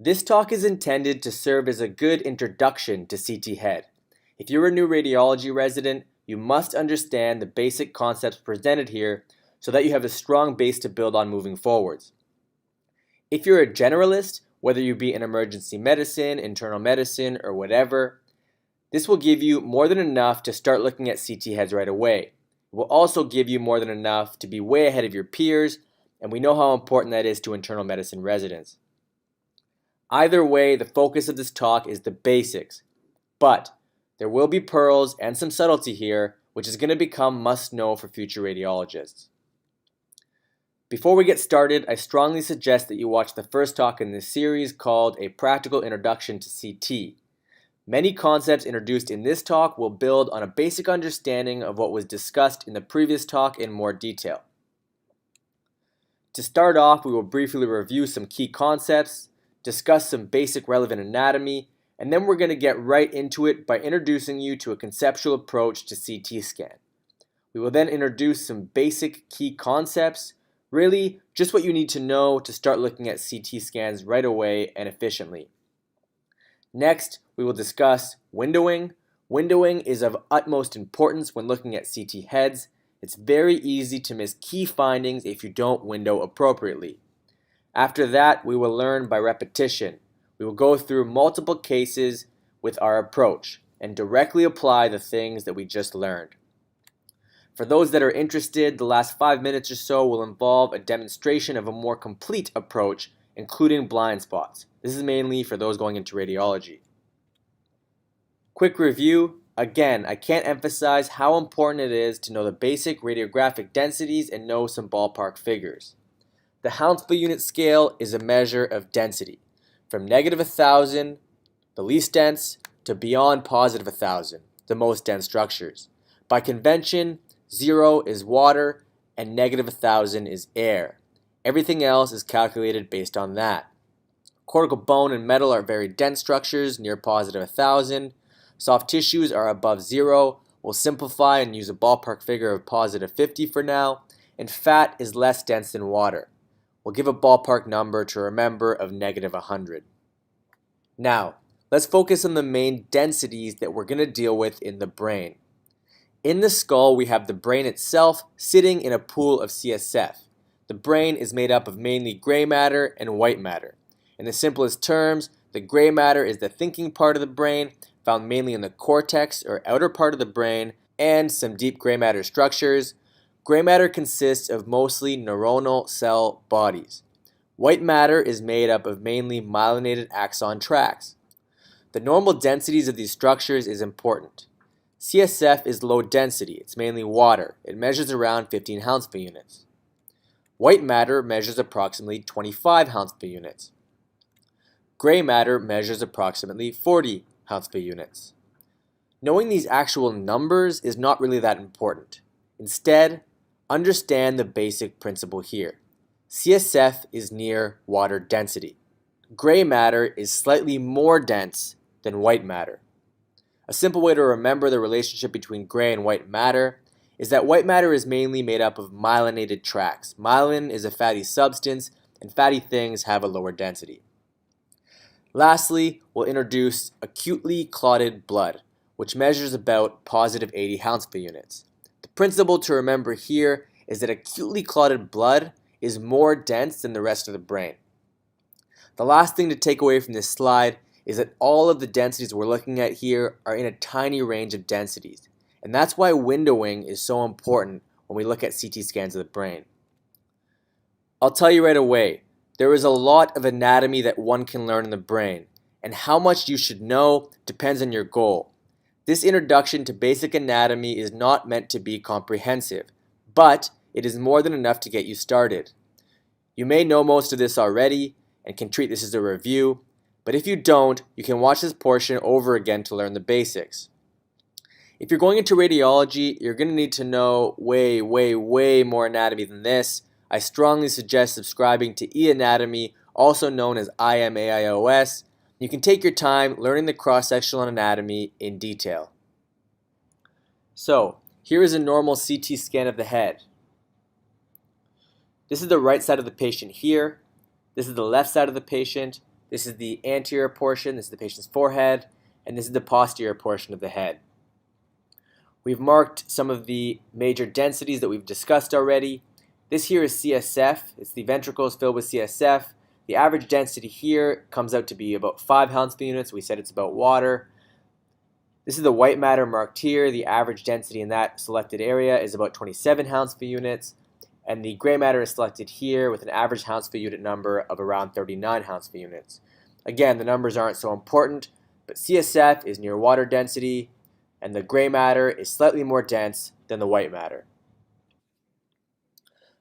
This talk is intended to serve as a good introduction to CT head. If you're a new radiology resident, you must understand the basic concepts presented here so that you have a strong base to build on moving forwards. If you're a generalist, whether you be in emergency medicine, internal medicine, or whatever, this will give you more than enough to start looking at CT heads right away. It will also give you more than enough to be way ahead of your peers, and we know how important that is to internal medicine residents. Either way, the focus of this talk is the basics, but there will be pearls and some subtlety here, which is going to become must-know for future radiologists. Before we get started, I strongly suggest that you watch the first talk in this series called A Practical Introduction to CT. Many concepts introduced in this talk will build on a basic understanding of what was discussed in the previous talk in more detail. To start off, we will briefly review some key concepts, discuss some basic relevant anatomy, and then we're going to get right into it by introducing you to a conceptual approach to CT scan. We will then introduce some basic key concepts, really just what you need to know to start looking at CT scans right away and efficiently. Next, we will discuss windowing. Windowing is of utmost importance when looking at CT heads. It's very easy to miss key findings if you don't window appropriately. After that, we will learn by repetition. We will go through multiple cases with our approach and directly apply the things that we just learned. For those that are interested, the last 5 minutes or so will involve a demonstration of a more complete approach, including blind spots. This is mainly for those going into radiology. Quick review. Again, I can't emphasize how important it is to know the basic radiographic densities and know some ballpark figures. The Hounsfield unit scale is a measure of density, from -1,000, the least dense, to beyond +1,000, the most dense structures. By convention, 0 is water and -1,000 is air. Everything else is calculated based on that. Cortical bone and metal are very dense structures near +1,000. Soft tissues are above 0. We'll simplify and use a ballpark figure of +50 for now. And fat is less dense than water. We'll give a ballpark number to remember of -100. Now, let's focus on the main densities that we're going to deal with in the brain. In the skull, we have the brain itself sitting in a pool of CSF. The brain is made up of mainly gray matter and white matter. In the simplest terms, the gray matter is the thinking part of the brain, found mainly in the cortex or outer part of the brain, and some deep gray matter structures. Gray matter consists of mostly neuronal cell bodies. White matter is made up of mainly myelinated axon tracts. The normal densities of these structures is important. CSF is low density, it's mainly water. It measures around 15 Hounsfield units. White matter measures approximately 25 Hounsfield units. Gray matter measures approximately 40 Hounsfield units. Knowing these actual numbers is not really that important. Instead, understand the basic principle here. CSF is near water density. Gray matter is slightly more dense than white matter. A simple way to remember the relationship between gray and white matter is that white matter is mainly made up of myelinated tracts. Myelin is a fatty substance, and fatty things have a lower density. Lastly, we'll introduce acutely clotted blood, which measures about +80 Hounsfield units. The principle to remember here is that acutely clotted blood is more dense than the rest of the brain. The last thing to take away from this slide is that all of the densities we're looking at here are in a tiny range of densities, and that's why windowing is so important when we look at CT scans of the brain. I'll tell you right away, there is a lot of anatomy that one can learn in the brain, and how much you should know depends on your goal. This introduction to basic anatomy is not meant to be comprehensive, but it is more than enough to get you started. You may know most of this already and can treat this as a review, but if you don't, you can watch this portion over again to learn the basics. If you're going into radiology, you're going to need to know way more anatomy than this. I strongly suggest subscribing to eAnatomy, also known as IMAIOS. You can take your time learning the cross-sectional anatomy in detail. So, here is a normal CT scan of the head. This is the right side of the patient here. This is the left side of the patient. This is the anterior portion, this is the patient's forehead, and this is the posterior portion of the head. We've marked some of the major densities that we've discussed already. This here is CSF. It's the ventricles filled with CSF. The average density here comes out to be about 5 Hounsfield units. We said it's about water. This is the white matter marked here. The average density in that selected area is about 27 Hounsfield units. And the gray matter is selected here with an average Hounsfield unit number of around 39 Hounsfield units. Again, the numbers aren't so important, but CSF is near water density, and the gray matter is slightly more dense than the white matter.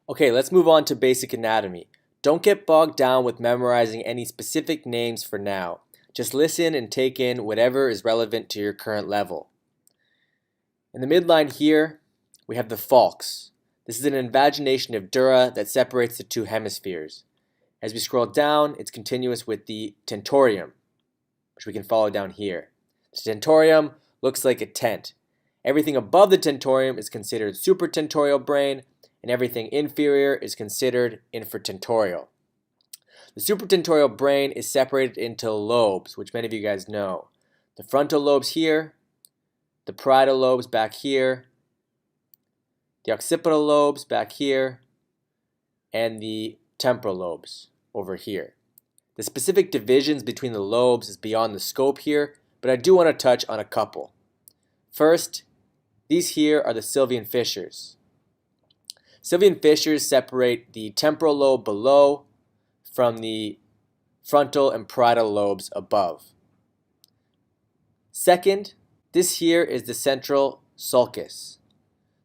Okay, let's move on to basic anatomy. Don't get bogged down with memorizing any specific names for now. Just listen and take in whatever is relevant to your current level. In the midline here, we have the falx. This is an invagination of dura that separates the two hemispheres. As we scroll down, it's continuous with the tentorium, which we can follow down here. The tentorium looks like a tent. Everything above the tentorium is considered supratentorial brain, and everything inferior is considered infratentorial. The supratentorial brain is separated into lobes, which many of you guys know. The frontal lobes here, the parietal lobes back here, the occipital lobes back here, and the temporal lobes over here. The specific divisions between the lobes is beyond the scope here, but I do want to touch on a couple. First, these here are the Sylvian fissures. Sylvian fissures separate the temporal lobe below from the frontal and parietal lobes above. Second, this here is the central sulcus.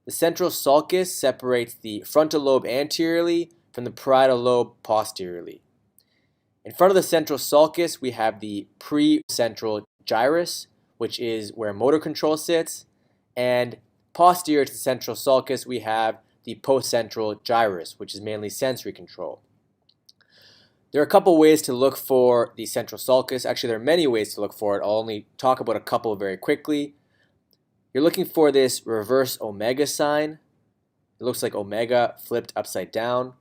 The central sulcus separates the frontal lobe anteriorly from the parietal lobe posteriorly. In front of the central sulcus, we have the precentral gyrus, which is where motor control sits, and posterior to the central sulcus, we have the postcentral gyrus, which is mainly sensory control. There are a couple ways to look for the central sulcus. Actually, there are many ways to look for it. I'll only talk about a couple very quickly. You're looking for this reverse omega sign. It looks like omega flipped upside down.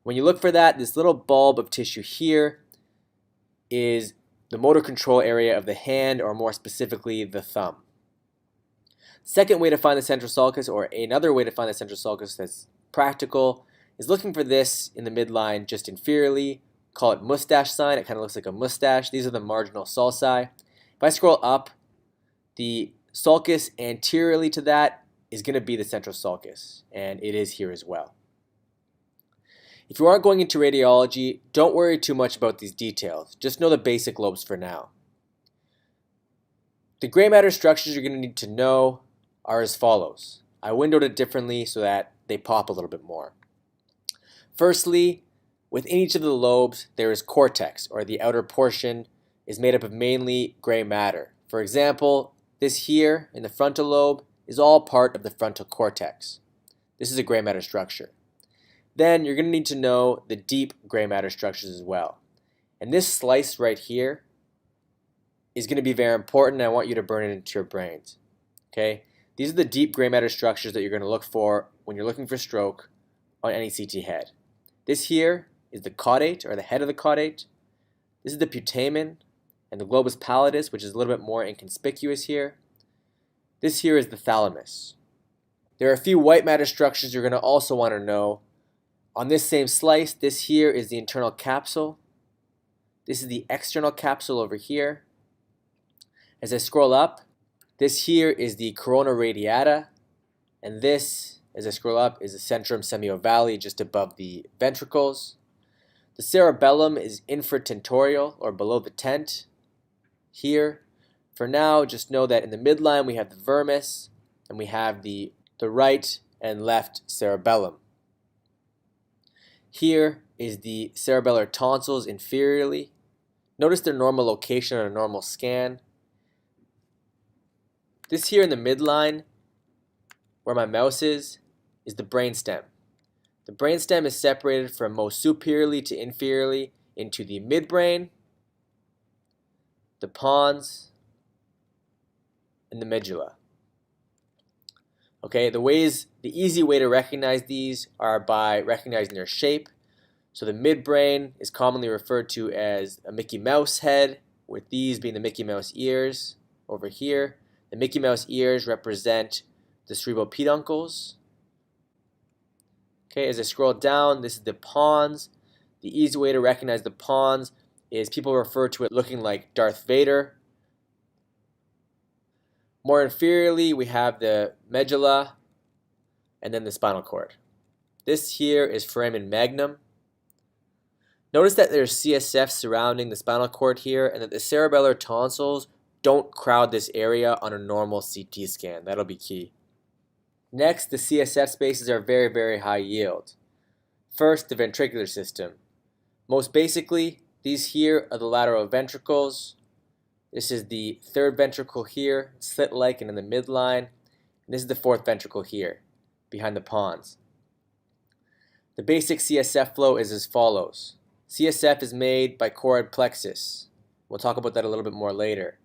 When you look for that, this little bulb of tissue here is the motor control area of the hand, or more specifically, the thumb. Second way to find the central sulcus, or another way to find the central sulcus that's practical, is looking for this in the midline just inferiorly. Call it mustache sign. It kind of looks like a mustache. These are the marginal sulci. If I scroll up, the sulcus anteriorly to that is going to be the central sulcus, and it is here as well. If you aren't going into radiology, don't worry too much about these details. Just know the basic lobes for now. The gray matter structures you're going to need to know are as follows. I windowed it differently so that they pop a little bit more. Firstly, within each of the lobes, there is cortex, or the outer portion is made up of mainly gray matter. For example, this here in the frontal lobe is all part of the frontal cortex. This is a gray matter structure. Then you're going to need to know the deep gray matter structures as well. And this slice right here is going to be very important, and I want you to burn it into your brains. Okay? These are the deep gray matter structures that you're going to look for when you're looking for stroke on any CT head. This here is the caudate, or the head of the caudate. This is the putamen and the globus pallidus, which is a little bit more inconspicuous here. This here is the thalamus. There are a few white matter structures you're going to also want to know. On this same slice, this here is the internal capsule. This is the external capsule over here. As I scroll up, this here is the corona radiata, and this, as I scroll up, is the centrum semiovale just above the ventricles. The cerebellum is infratentorial, or below the tent, here. For now, just know that in the midline we have the vermis, and we have the right and left cerebellum. Here is the cerebellar tonsils inferiorly. Notice their normal location on a normal scan. This here in the midline, where my mouse is the brainstem. The brainstem is separated from most superiorly to inferiorly into the midbrain, the pons, and the medulla. Okay, the easy way to recognize these are by recognizing their shape. So the midbrain is commonly referred to as a Mickey Mouse head, with these being the Mickey Mouse ears over here. The Mickey Mouse ears represent the cerebral peduncles. Okay, as I scroll down, this is the pons. The easy way to recognize the pons is people refer to it looking like Darth Vader. More inferiorly, we have the medulla and then the spinal cord. This here is foramen magnum. Notice that there's CSF surrounding the spinal cord here and that the cerebellar tonsils don't crowd this area on a normal CT scan. That'll be key. Next, the CSF spaces are very, very high yield. First, the ventricular system. Most basically, these here are the lateral ventricles. This is the third ventricle here, slit-like and in the midline. And this is the fourth ventricle here, behind the pons. The basic CSF flow is as follows. CSF is made by choroid plexus. We'll talk about that a little bit more later.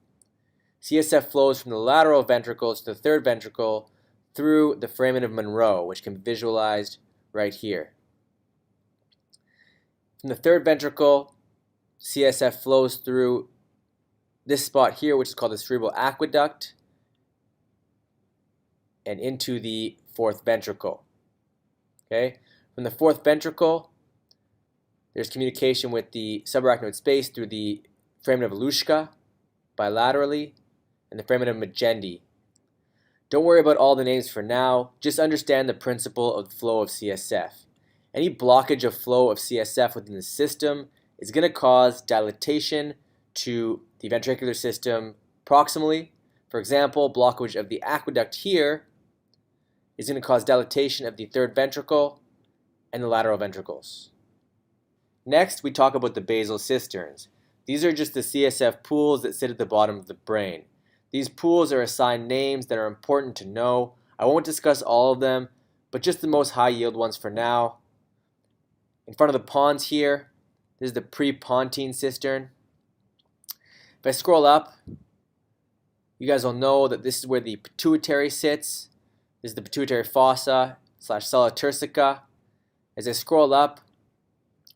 CSF flows from the lateral ventricles to the third ventricle through the foramen of Monro, which can be visualized right here. From the third ventricle, CSF flows through this spot here, which is called the cerebral aqueduct, and into the fourth ventricle. Okay? From the fourth ventricle, there's communication with the subarachnoid space through the foramen of Luschka bilaterally and the foramen of Magendie. Don't worry about all the names for now, just understand the principle of the flow of CSF. Any blockage of flow of CSF within the system is going to cause dilatation to the ventricular system proximally. For example, blockage of the aqueduct here is going to cause dilatation of the third ventricle and the lateral ventricles. Next, we talk about the basal cisterns. These are just the CSF pools that sit at the bottom of the brain. These pools are assigned names that are important to know. I won't discuss all of them, but just the most high yield ones for now. In front of the pons here, this is the prepontine cistern. If I scroll up, you guys will know that this is where the pituitary sits. This is the pituitary fossa / sella turcica. As I scroll up,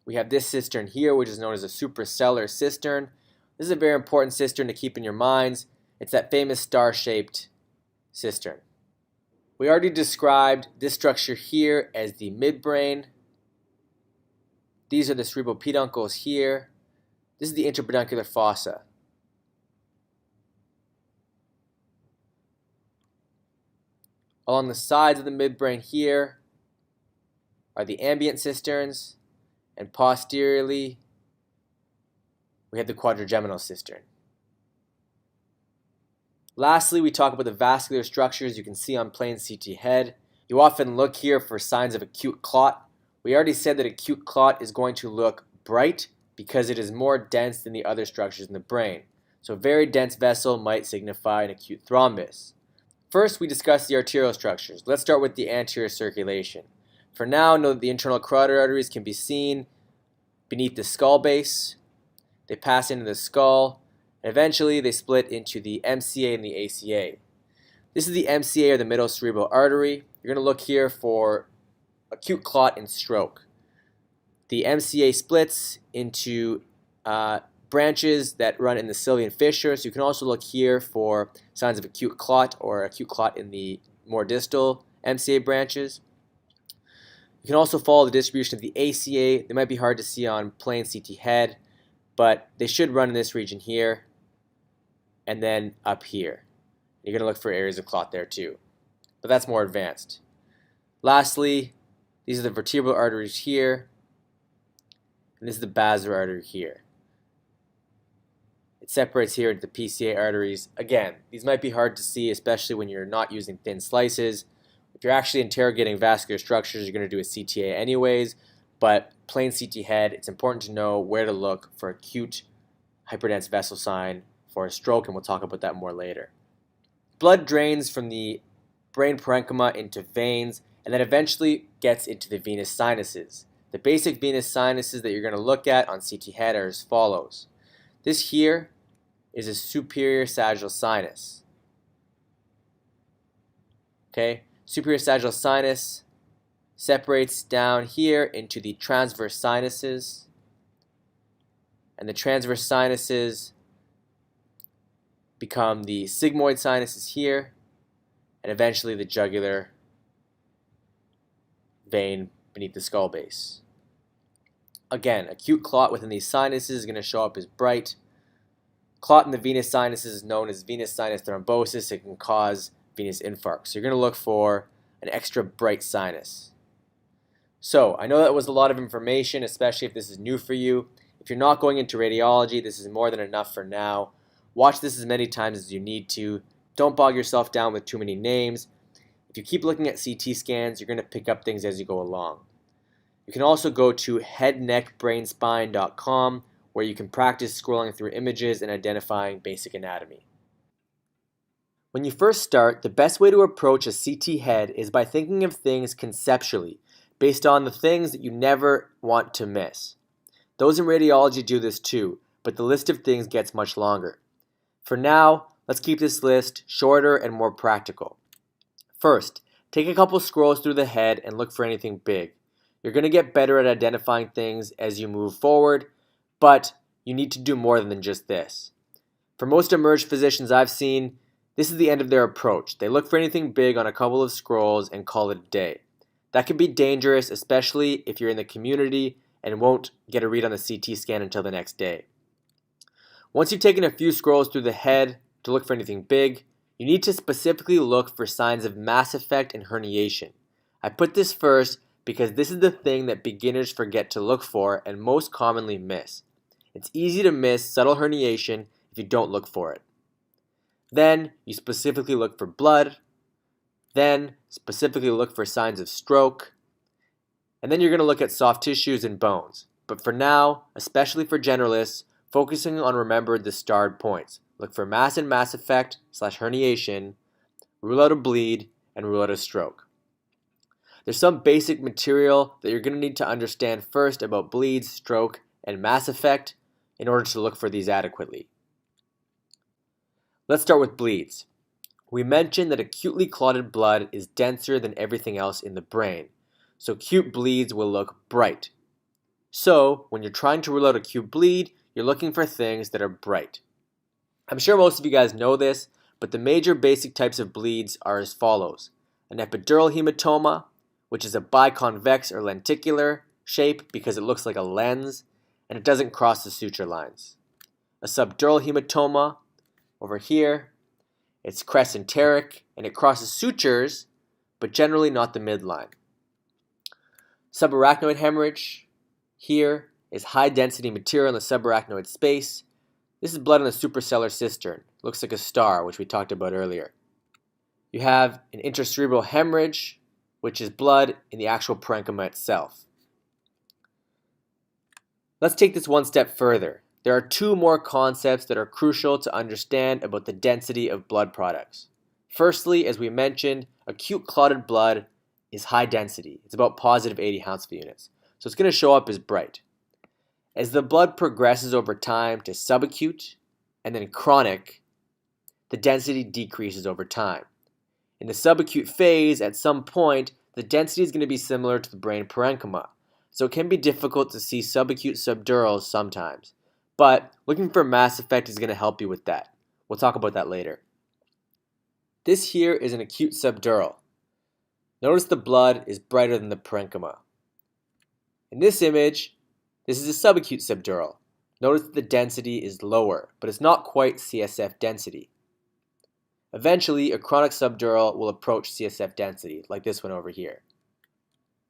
we have this cistern here, which is known as a suprasellar cistern. This is a very important cistern to keep in your minds. It's that famous star-shaped cistern. We already described this structure here as the midbrain. These are the cerebral peduncles here. This is the interpeduncular fossa. Along the sides of the midbrain here are the ambient cisterns, and posteriorly we have the quadrigeminal cistern. Lastly, we talk about the vascular structures you can see on plain CT head. You often look here for signs of acute clot. We already said that acute clot is going to look bright because it is more dense than the other structures in the brain. So a very dense vessel might signify an acute thrombus. First, we discuss the arterial structures. Let's start with the anterior circulation. For now, know that the internal carotid arteries can be seen beneath the skull base. They pass into the skull, and eventually they split into the MCA and the ACA. This is the MCA, or the middle cerebral artery. You're going to look here for acute clot and stroke. The MCA splits into branches that run in the sylvian fissure, so you can also look here for signs of acute clot or acute clot in the more distal MCA branches. You can also follow the distribution of the ACA. They might be hard to see on plain CT head, but they should run in this region here and then up here. You're going to look for areas of clot there too, but that's more advanced. Lastly, these are the vertebral arteries here, and this is the basilar artery here. It separates here into the PCA arteries. Again, these might be hard to see, especially when you're not using thin slices. If you're actually interrogating vascular structures, you're going to do a CTA anyways, but plain CT head, it's important to know where to look for acute hyperdense vessel sign for a stroke, and we'll talk about that more later. Blood drains from the brain parenchyma into veins, and then eventually gets into the venous sinuses. The basic venous sinuses that you're going to look at on CT head are as follows. This here is a superior sagittal sinus. Okay, superior sagittal sinus separates down here into the transverse sinuses, and the transverse sinuses become the sigmoid sinuses here, and eventually the jugular vein beneath the skull base. Again, acute clot within these sinuses is going to show up as bright. Clot in the venous sinuses is known as venous sinus thrombosis. It can cause venous infarct. So you're going to look for an extra bright sinus. So I know that was a lot of information, especially if this is new for you. If you're not going into radiology, this is more than enough for now. Watch this as many times as you need to. Don't bog yourself down with too many names. If you keep looking at CT scans, you're going to pick up things as you go along. You can also go to headneckbrainspine.com where you can practice scrolling through images and identifying basic anatomy. When you first start, the best way to approach a CT head is by thinking of things conceptually, based on the things that you never want to miss. Those in radiology do this too, but the list of things gets much longer. For now, let's keep this list shorter and more practical. First, take a couple scrolls through the head and look for anything big. You're going to get better at identifying things as you move forward, but you need to do more than just this. For most emerged physicians I've seen, this is the end of their approach. They look for anything big on a couple of scrolls and call it a day. That can be dangerous, especially if you're in the community and won't get a read on the CT scan until the next day. Once you've taken a few scrolls through the head to look for anything big, you need to specifically look for signs of mass effect and herniation. I put this first because this is the thing that beginners forget to look for and most commonly miss. It's easy to miss subtle herniation if you don't look for it. Then you specifically look for blood. Then specifically look for signs of stroke. And then you're going to look at soft tissues and bones. But for now, especially for generalists, focusing on remembered the starred points. Look for mass and mass effect / herniation, rule out a bleed, and rule out a stroke. There's some basic material that you're going to need to understand first about bleeds, stroke, and mass effect in order to look for these adequately. Let's start with bleeds. We mentioned that acutely clotted blood is denser than everything else in the brain, so acute bleeds will look bright. So, when you're trying to rule out acute bleed, you're looking for things that are bright. I'm sure most of you guys know this, but the major basic types of bleeds are as follows. An epidural hematoma, which is a biconvex or lenticular shape because it looks like a lens, and it doesn't cross the suture lines. A subdural hematoma, over here, it's crescenteric, and it crosses sutures, but generally not the midline. Subarachnoid hemorrhage, here, is high-density material in the subarachnoid space. This is blood in the suprasellar cistern. Looks like a star, which we talked about earlier. You have an intracerebral hemorrhage, which is blood in the actual parenchyma itself. Let's take this one step further. There are two more concepts that are crucial to understand about the density of blood products. Firstly, as we mentioned, acute clotted blood is high density. It's about positive 80 Hounsfield units. So it's going to show up as bright. As the blood progresses over time to subacute and then chronic, the density decreases over time. In the subacute phase, at some point, the density is going to be similar to the brain parenchyma, so it can be difficult to see subacute subdurals sometimes. But looking for mass effect is going to help you with that. We'll talk about that later. This here is an acute subdural. Notice the blood is brighter than the parenchyma. In this image, this is a subacute subdural. Notice that the density is lower, but it's not quite CSF density. Eventually, a chronic subdural will approach CSF density, like this one over here.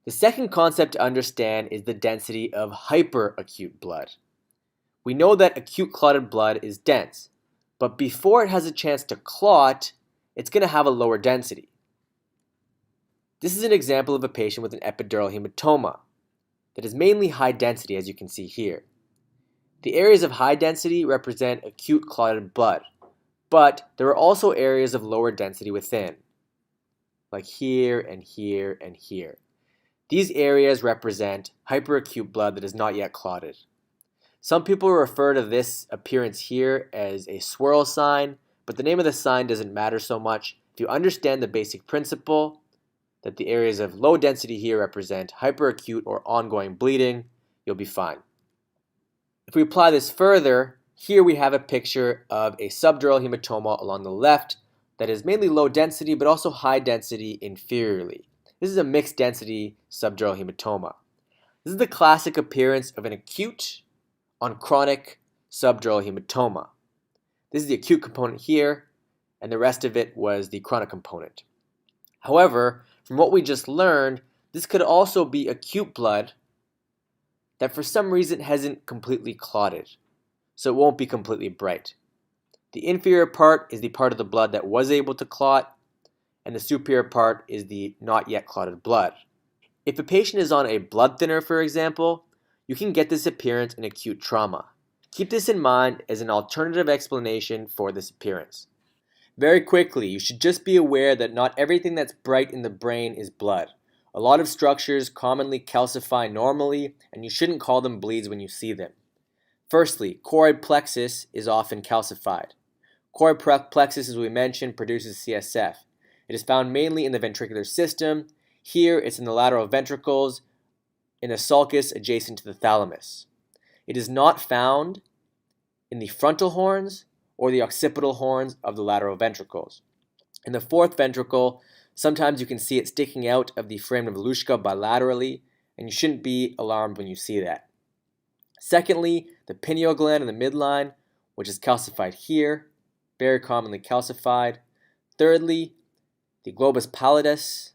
The second concept to understand is the density of hyperacute blood. We know that acute clotted blood is dense, but before it has a chance to clot, it's going to have a lower density. This is an example of a patient with an epidural hematoma that is mainly high density, as you can see here. The areas of high density represent acute clotted blood, but there are also areas of lower density within, like here and here and here. These areas represent hyperacute blood that is not yet clotted. Some people refer to this appearance here as a swirl sign, but the name of the sign doesn't matter so much. If you understand the basic principle, that the areas of low density here represent hyperacute or ongoing bleeding, you'll be fine. If we apply this further, here we have a picture of a subdural hematoma along the left that is mainly low density but also high density inferiorly. This is a mixed density subdural hematoma. This is the classic appearance of an acute on chronic subdural hematoma. This is the acute component here, and the rest of it was the chronic component. However, from what we just learned, this could also be acute blood that for some reason hasn't completely clotted, so it won't be completely bright. The inferior part is the part of the blood that was able to clot, and the superior part is the not yet clotted blood. If a patient is on a blood thinner, for example, you can get this appearance in acute trauma. Keep this in mind as an alternative explanation for this appearance. Very quickly, you should just be aware that not everything that's bright in the brain is blood. A lot of structures commonly calcify normally, and you shouldn't call them bleeds when you see them. Firstly, choroid plexus is often calcified. Choroid plexus, as we mentioned, produces CSF. It is found mainly in the ventricular system. Here, it's in the lateral ventricles, in the sulcus adjacent to the thalamus. It is not found in the frontal horns or the occipital horns of the lateral ventricles. In the fourth ventricle, sometimes you can see it sticking out of the foramen of Volushka bilaterally, and you shouldn't be alarmed when you see that. Secondly, the pineal gland in the midline, which is calcified here, very commonly calcified. Thirdly, the globus pallidus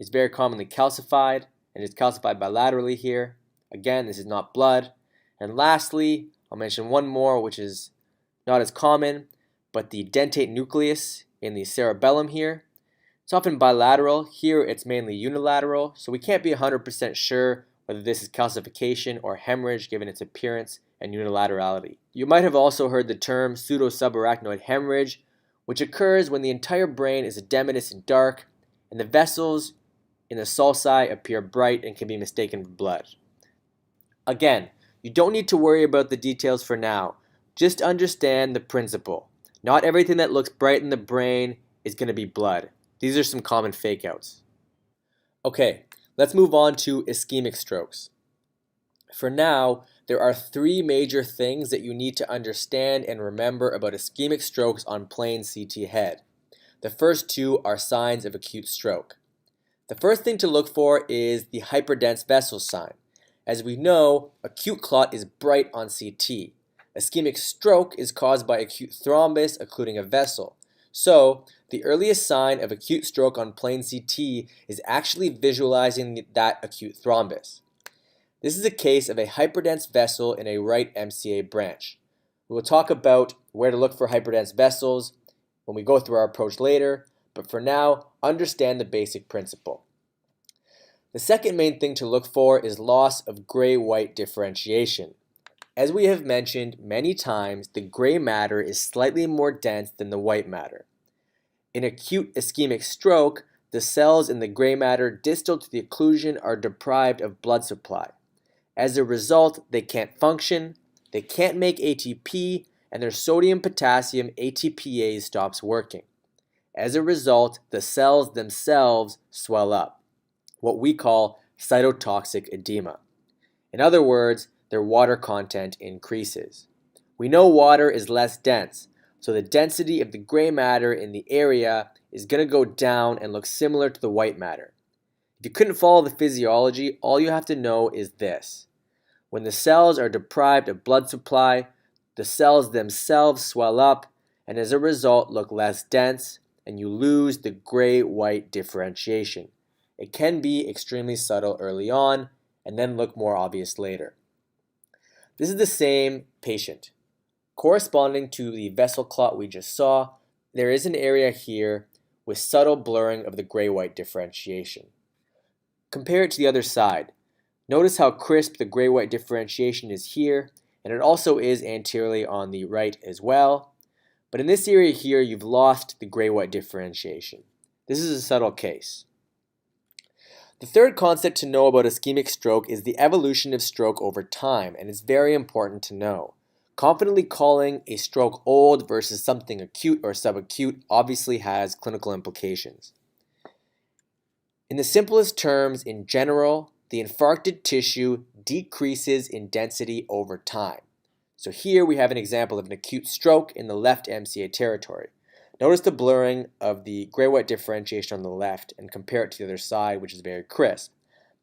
is very commonly calcified and is calcified bilaterally here. Again, this is not blood. And lastly, I'll mention one more, which is not as common, but the dentate nucleus in the cerebellum here. It's often bilateral. Here it's mainly unilateral, so we can't be 100% sure whether this is calcification or hemorrhage given its appearance and unilaterality. You might have also heard the term pseudo-subarachnoid hemorrhage, which occurs when the entire brain is edematous and dark, and the vessels in the sulci appear bright and can be mistaken for blood. Again, you don't need to worry about the details for now. Just understand the principle. Not everything that looks bright in the brain is going to be blood. These are some common fake outs. Okay, let's move on to ischemic strokes. For now, there are three major things that you need to understand and remember about ischemic strokes on plain CT head. The first two are signs of acute stroke. The first thing to look for is the hyperdense vessel sign. As we know, acute clot is bright on CT. Ischemic stroke is caused by acute thrombus occluding a vessel. So, the earliest sign of acute stroke on plain CT is actually visualizing that acute thrombus. This is a case of a hyperdense vessel in a right MCA branch. We will talk about where to look for hyperdense vessels when we go through our approach later, but for now, understand the basic principle. The second main thing to look for is loss of gray-white differentiation. As we have mentioned many times, the gray matter is slightly more dense than the white matter. In acute ischemic stroke, the cells in the gray matter distal to the occlusion are deprived of blood supply. As a result, they can't function, they can't make ATP, and their sodium-potassium ATPase stops working. As a result, the cells themselves swell up, what we call cytotoxic edema. In other words, their water content increases. We know water is less dense, so the density of the gray matter in the area is going to go down and look similar to the white matter. If you couldn't follow the physiology, all you have to know is this. When the cells are deprived of blood supply, the cells themselves swell up and as a result look less dense, and you lose the gray-white differentiation. It can be extremely subtle early on and then look more obvious later. This is the same patient. Corresponding to the vessel clot we just saw, there is an area here with subtle blurring of the gray-white differentiation. Compare it to the other side. Notice how crisp the gray-white differentiation is here, and it also is anteriorly on the right as well. But in this area here, you've lost the gray-white differentiation. This is a subtle case. The third concept to know about ischemic stroke is the evolution of stroke over time, and it's very important to know. Confidently calling a stroke old versus something acute or subacute obviously has clinical implications. In the simplest terms, in general, the infarcted tissue decreases in density over time. So here we have an example of an acute stroke in the left MCA territory. Notice the blurring of the gray-white differentiation on the left and compare it to the other side, which is very crisp.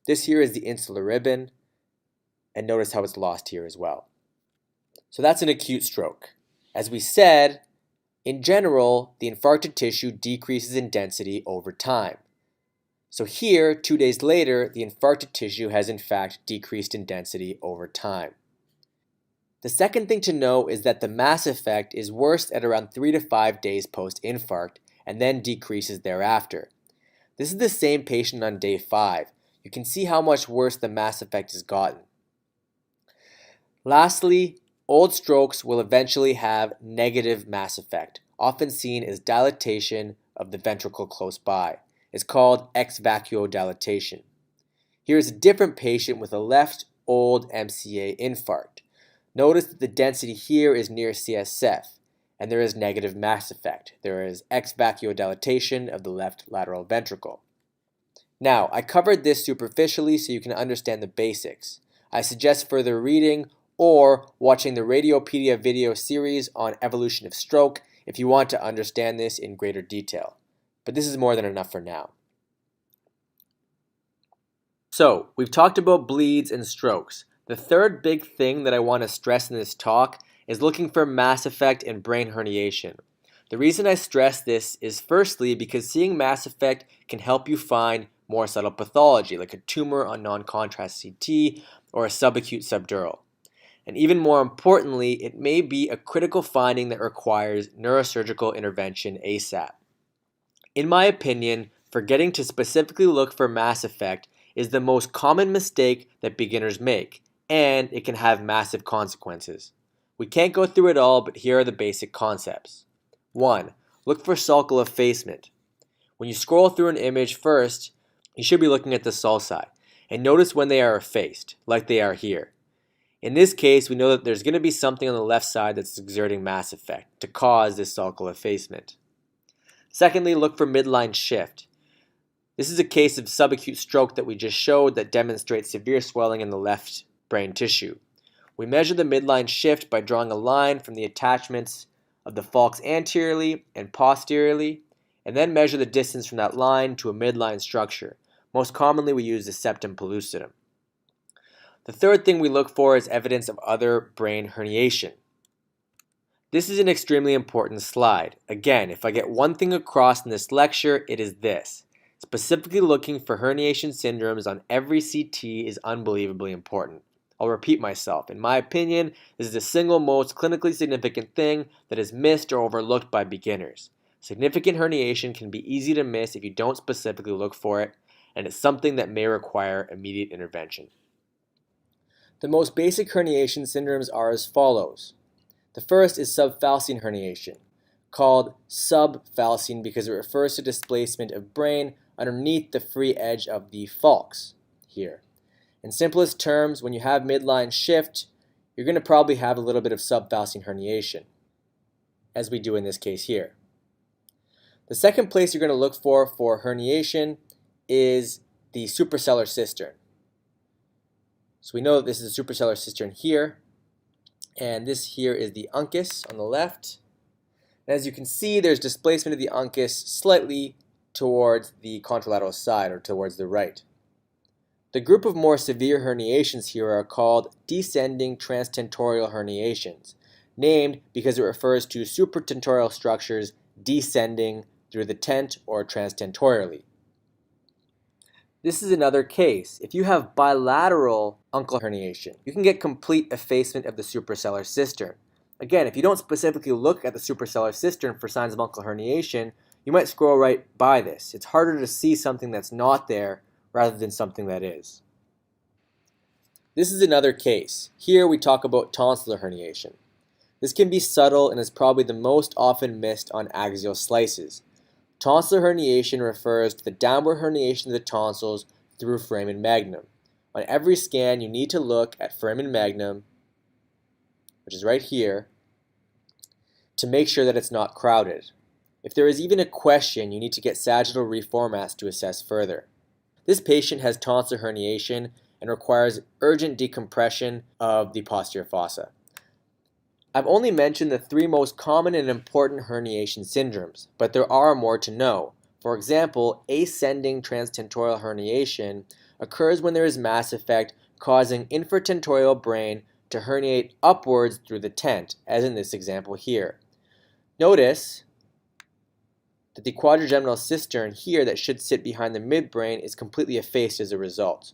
This here is the insular ribbon, and notice how it's lost here as well. So that's an acute stroke. As we said, in general, the infarcted tissue decreases in density over time. So here, 2 days later, the infarcted tissue has in fact decreased in density over time. The second thing to know is that the mass effect is worst at around 3 to 5 days post-infarct and then decreases thereafter. This is the same patient on day 5. You can see how much worse the mass effect has gotten. Lastly, old strokes will eventually have negative mass effect, often seen as dilatation of the ventricle close by. It's called ex vacuo dilatation. Here is a different patient with a left old MCA infarct. Notice that the density here is near CSF, and there is negative mass effect. There is ex vacuo dilatation of the left lateral ventricle. Now, I covered this superficially so you can understand the basics. I suggest further reading or watching the Radiopedia video series on evolution of stroke if you want to understand this in greater detail. But this is more than enough for now. So, we've talked about bleeds and strokes. The third big thing that I want to stress in this talk is looking for mass effect and brain herniation. The reason I stress this is firstly because seeing mass effect can help you find more subtle pathology like a tumor on non-contrast CT or a subacute subdural. And even more importantly, it may be a critical finding that requires neurosurgical intervention ASAP. In my opinion, forgetting to specifically look for mass effect is the most common mistake that beginners make, and it can have massive consequences. We can't go through it all, but here are the basic concepts. 1. Look for sulcal effacement. When you scroll through an image first, you should be looking at the sulci, and notice when they are effaced, like they are here. In this case, we know that there's going to be something on the left side that's exerting mass effect to cause this sulcal effacement. Secondly, look for midline shift. This is a case of subacute stroke that we just showed that demonstrates severe swelling in the left brain tissue. We measure the midline shift by drawing a line from the attachments of the falx anteriorly and posteriorly, and then measure the distance from that line to a midline structure. Most commonly, we use the septum pellucidum. The third thing we look for is evidence of other brain herniation. This is an extremely important slide. Again, if I get one thing across in this lecture, it is this. Specifically looking for herniation syndromes on every CT is unbelievably important. I'll repeat myself. In my opinion, this is the single most clinically significant thing that is missed or overlooked by beginners. Significant herniation can be easy to miss if you don't specifically look for it, and it's something that may require immediate intervention. The most basic herniation syndromes are as follows. The first is subfalcine herniation, called subfalcine because it refers to displacement of brain underneath the free edge of the falx here. In simplest terms, when you have midline shift, you're going to probably have a little bit of subfalcine herniation, as we do in this case here. The second place you're going to look for herniation is the suprasellar cistern. So we know that this is a suprasellar cistern here, and this here is the uncus on the left. And as you can see, there's displacement of the uncus slightly towards the contralateral side, or towards the right. The group of more severe herniations here are called descending transtentorial herniations, named because it refers to supratentorial structures descending through the tent or transtentorially. This is another case. If you have bilateral uncal herniation, you can get complete effacement of the suprasellar cistern. Again, if you don't specifically look at the suprasellar cistern for signs of uncal herniation, you might scroll right by this. It's harder to see something that's not there rather than something that is. This is another case. Here we talk about tonsillar herniation. This can be subtle and is probably the most often missed on axial slices. Tonsillar herniation refers to the downward herniation of the tonsils through foramen magnum. On every scan, you need to look at foramen magnum, which is right here, to make sure that it's not crowded. If there is even a question, you need to get sagittal reformats to assess further. This patient has tonsillar herniation and requires urgent decompression of the posterior fossa. I've only mentioned the three most common and important herniation syndromes, but there are more to know. For example, ascending transtentorial herniation occurs when there is mass effect causing infratentorial brain to herniate upwards through the tent, as in this example here. Notice that the quadrigeminal cistern here that should sit behind the midbrain is completely effaced as a result.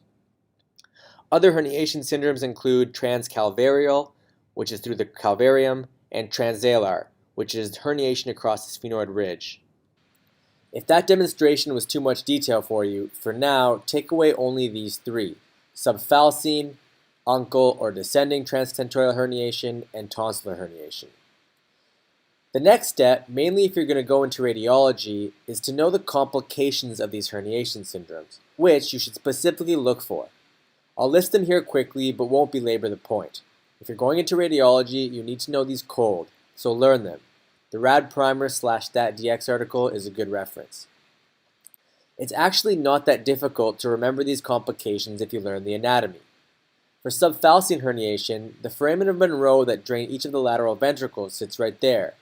Other herniation syndromes include transcalvarial, which is through the calvarium, and transalar, which is herniation across the sphenoid ridge. If that demonstration was too much detail for you, for now, take away only these three: subfalcine, uncal or descending transtentorial herniation, and tonsillar herniation. The next step, mainly if you're going to go into radiology, is to know the complications of these herniation syndromes, which you should specifically look for. I'll list them here quickly, but won't belabor the point. If you're going into radiology, you need to know these cold, so learn them. The Rad Primer/StatDX article is a good reference. It's actually not that difficult to remember these complications if you learn the anatomy. For subfalcine herniation, the foramen of Monro that drain each of the lateral ventricles sits right there.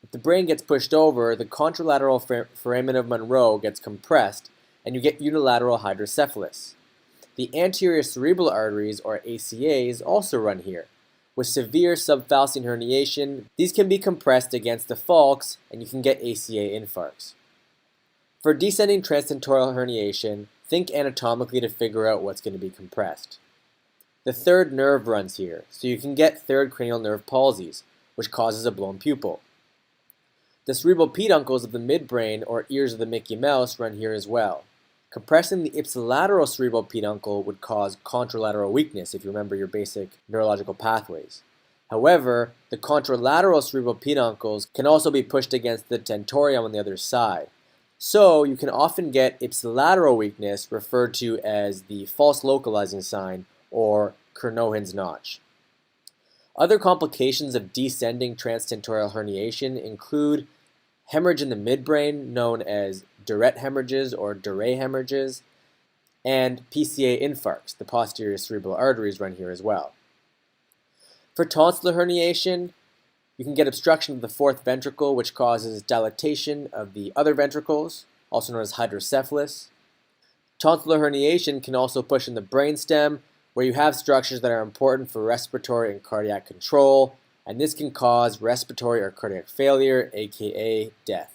If the brain gets pushed over, the contralateral foramen of Monro gets compressed, and you get unilateral hydrocephalus. The anterior cerebral arteries, or ACAs, also run here. With severe subfalcine herniation, these can be compressed against the falx, and you can get ACA infarcts. For descending transtentorial herniation, think anatomically to figure out what's going to be compressed. The third nerve runs here, so you can get third cranial nerve palsies, which causes a blown pupil. The cerebral peduncles of the midbrain, or ears of the Mickey Mouse, run here as well. Compressing the ipsilateral cerebral peduncle would cause contralateral weakness if you remember your basic neurological pathways. However, the contralateral cerebral peduncles can also be pushed against the tentorium on the other side. So you can often get ipsilateral weakness, referred to as the false localizing sign or Kernohan's notch. Other complications of descending transtentorial herniation include hemorrhage in the midbrain, known as Durette hemorrhages or Dure hemorrhages, and PCA infarcts. The posterior cerebral arteries run here as well. For tonsillar herniation, you can get obstruction of the fourth ventricle, which causes dilatation of the other ventricles, also known as hydrocephalus. Tonsillar herniation can also push in the brainstem, where you have structures that are important for respiratory and cardiac control, and this can cause respiratory or cardiac failure, aka death.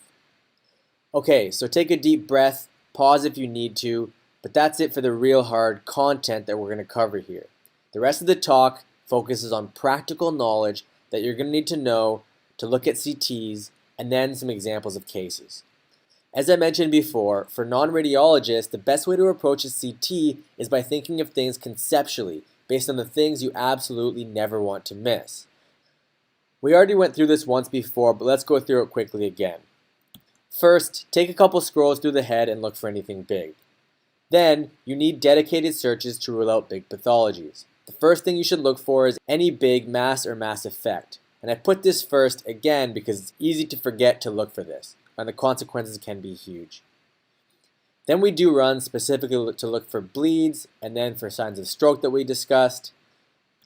Okay, so take a deep breath, pause if you need to, but that's it for the real hard content that we're going to cover here. The rest of the talk focuses on practical knowledge that you're going to need to know to look at CTs, and then some examples of cases. As I mentioned before, for non-radiologists, the best way to approach a CT is by thinking of things conceptually, based on the things you absolutely never want to miss. We already went through this once before, but let's go through it quickly again. First, take a couple scrolls through the head and look for anything big. Then, you need dedicated searches to rule out big pathologies. The first thing you should look for is any big mass or mass effect. And I put this first, again, because it's easy to forget to look for this, and the consequences can be huge. Then we do runs specifically to look for bleeds, and then for signs of stroke that we discussed.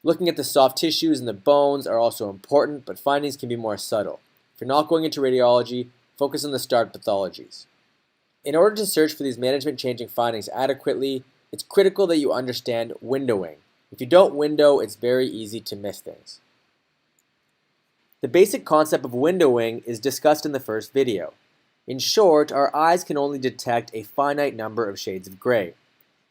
Looking at the soft tissues and the bones are also important, but findings can be more subtle. If you're not going into radiology, focus on the start pathologies. In order to search for these management-changing findings adequately, it's critical that you understand windowing. If you don't window, it's very easy to miss things. The basic concept of windowing is discussed in the first video. In short, our eyes can only detect a finite number of shades of gray.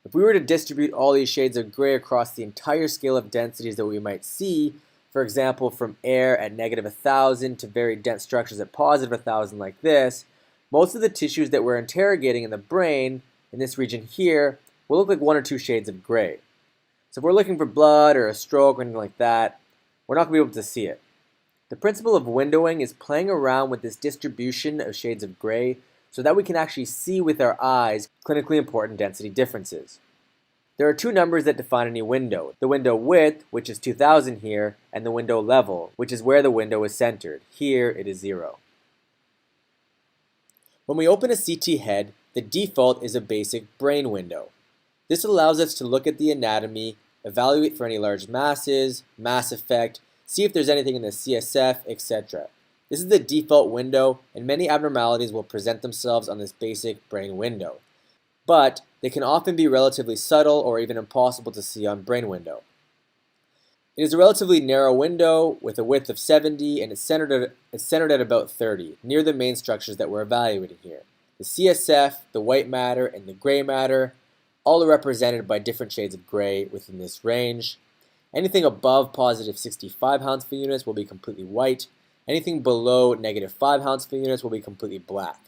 If we were to distribute all these shades of gray across the entire scale of densities that we might see, for example, from air at -1,000 to very dense structures at +1,000 like this, most of the tissues that we're interrogating in the brain, in this region here, will look like 1 or 2 shades of gray. So if we're looking for blood or a stroke or anything like that, we're not going to be able to see it. The principle of windowing is playing around with this distribution of shades of gray so that we can actually see with our eyes clinically important density differences. There are 2 numbers that define any window: the window width, which is 2000 here, and the window level, which is where the window is centered. Here it is 0. When we open a CT head, the default is a basic brain window. This allows us to look at the anatomy, evaluate for any large masses, mass effect, see if there's anything in the CSF, etc. This is the default window, and many abnormalities will present themselves on this basic brain window. But they can often be relatively subtle or even impossible to see on brain window. It is a relatively narrow window with a width of 70 and it's centered at about 30, near the main structures that we're evaluating here. The CSF, the white matter, and the gray matter all are represented by different shades of gray within this range. Anything above positive 65 Hounsfield units will be completely white. Anything below negative 5 Hounsfield units will be completely black.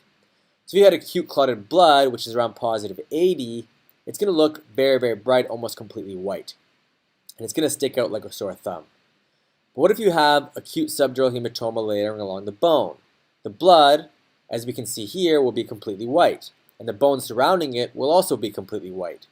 So if you had acute clotted blood, which is around positive 80, it's going to look very, very bright, almost completely white. And it's going to stick out like a sore thumb. But what if you have acute subdural hematoma layering along the bone? The blood, as we can see here, will be completely white, and the bone surrounding it will also be completely white.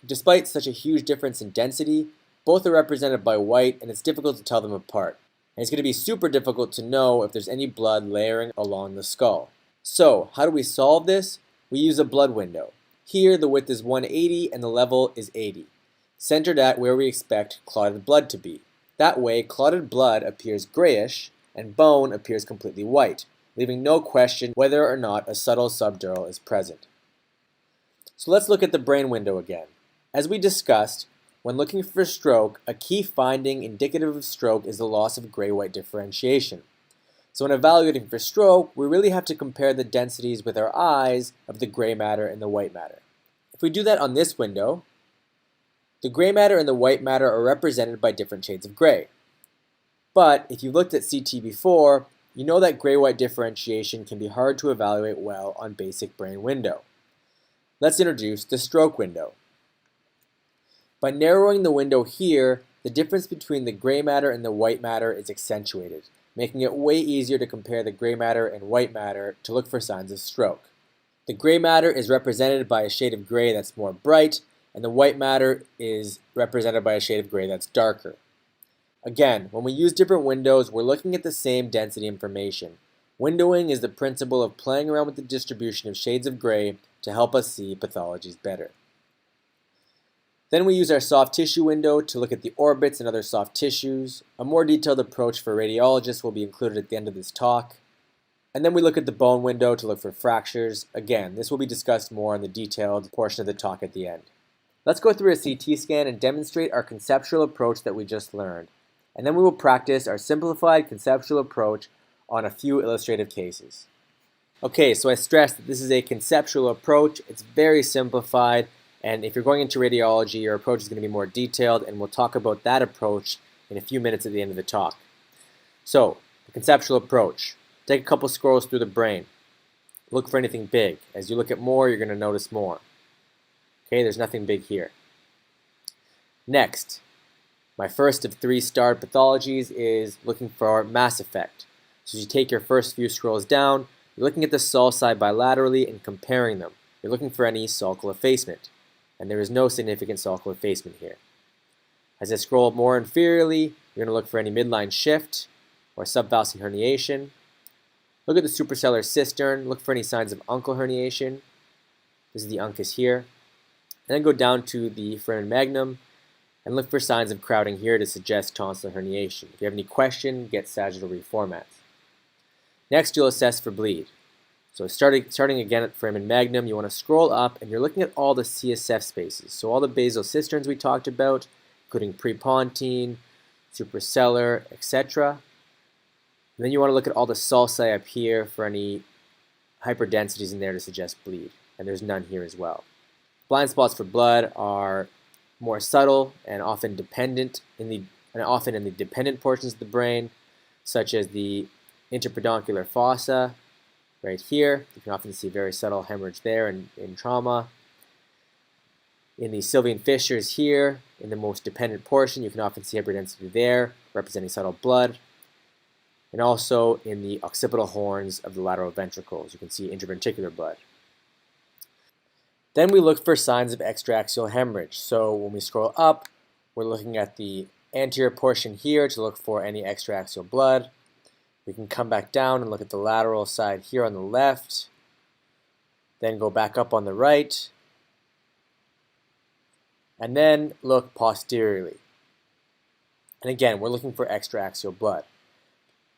Despite such a huge difference in density, both are represented by white, and it's difficult to tell them apart. And it's going to be super difficult to know if there's any blood layering along the skull. So, how do we solve this? We use a blood window. Here, the width is 180 and the level is 80, centered at where we expect clotted blood to be. That way, clotted blood appears grayish and bone appears completely white, leaving no question whether or not a subtle subdural is present. So let's look at the brain window again. As we discussed, when looking for stroke, a key finding indicative of stroke is the loss of gray-white differentiation. So when evaluating for stroke, we really have to compare the densities with our eyes of the gray matter and the white matter. If we do that on this window, the gray matter and the white matter are represented by different shades of gray. But if you've looked at CT before, you know that gray-white differentiation can be hard to evaluate well on basic brain window. Let's introduce the stroke window. By narrowing the window here, the difference between the gray matter and the white matter is accentuated, making it way easier to compare the gray matter and white matter to look for signs of stroke. The gray matter is represented by a shade of gray that's more bright, and the white matter is represented by a shade of gray that's darker. Again, when we use different windows, we're looking at the same density information. Windowing is the principle of playing around with the distribution of shades of gray to help us see pathologies better. Then we use our soft tissue window to look at the orbits and other soft tissues. A more detailed approach for radiologists will be included at the end of this talk. And then we look at the bone window to look for fractures. Again, this will be discussed more in the detailed portion of the talk at the end. Let's go through a CT scan and demonstrate our conceptual approach that we just learned. And then we will practice our simplified conceptual approach on a few illustrative cases. Okay, so I stress that this is a conceptual approach. It's very simplified. And if you're going into radiology, your approach is going to be more detailed, and we'll talk about that approach in a few minutes at the end of the talk. So, the conceptual approach. Take a couple scrolls through the brain. Look for anything big. As you look at more, you're going to notice more. Okay, there's nothing big here. Next, my first of 3 starred pathologies is looking for mass effect. So as you take your first few scrolls down, you're looking at the sulci bilaterally and comparing them. You're looking for any sulcal effacement. And there is no significant sulcal effacement here. As I scroll more inferiorly, you're going to look for any midline shift or subvalsing herniation. Look at the suprasellar cistern, look for any signs of uncal herniation. This is the uncus here. And then go down to the foramen magnum and look for signs of crowding here to suggest tonsillar herniation. If you have any question, get sagittal reformats. Next, you'll assess for bleed. So starting again at foramen magnum, you want to scroll up and you're looking at all the CSF spaces. So all the basal cisterns we talked about, including prepontine, suprasellar, etc. And then you want to look at all the sulci up here for any hyperdensities in there to suggest bleed. And there's none here as well. Blind spots for blood are more subtle and often in the dependent portions of the brain, such as the interpeduncular fossa. Right here, you can often see very subtle hemorrhage there in trauma. In the sylvian fissures here, in the most dependent portion, you can often see hyperdensity there, representing subtle blood. And also in the occipital horns of the lateral ventricles, you can see intraventricular blood. Then we look for signs of extraaxial hemorrhage. So when we scroll up, we're looking at the anterior portion here to look for any extraaxial blood. We can come back down and look at the lateral side here on the left, then go back up on the right, and then look posteriorly. And again, we're looking for extraaxial blood.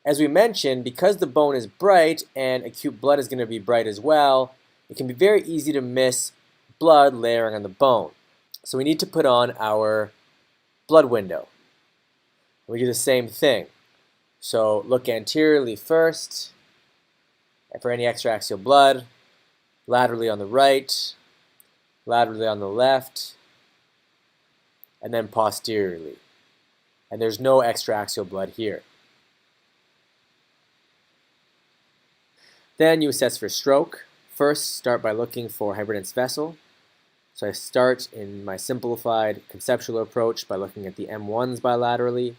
As we mentioned, because the bone is bright and acute blood is going to be bright as well, it can be very easy to miss blood layering on the bone. So we need to put on our blood window. We do the same thing. So look anteriorly first, and for any extraaxial blood, laterally on the right, laterally on the left, and then posteriorly. And there's no extraaxial blood here. Then you assess for stroke. First, start by looking for hyperdense vessel. So I start in my simplified conceptual approach by looking at the M1s bilaterally,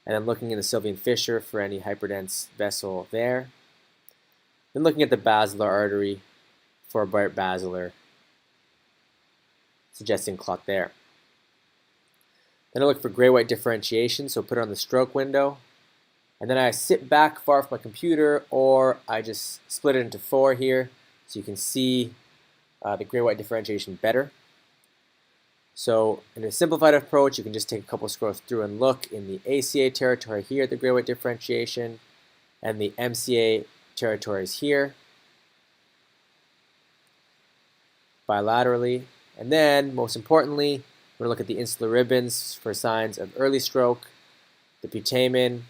and then looking in the Sylvian fissure for any hyperdense vessel there. Then looking at the basilar artery for a bright basilar, suggesting clot there. Then I look for gray-white differentiation, so put it on the stroke window. And then I sit back far from my computer, or I just split it into 4 here, so you can see the gray-white differentiation better. So in a simplified approach, you can just take a couple scrolls through and look in the ACA territory here at the gray-white differentiation, and the MCA territories here, bilaterally. And then, most importantly, we're going to look at the insular ribbons for signs of early stroke, the putamen,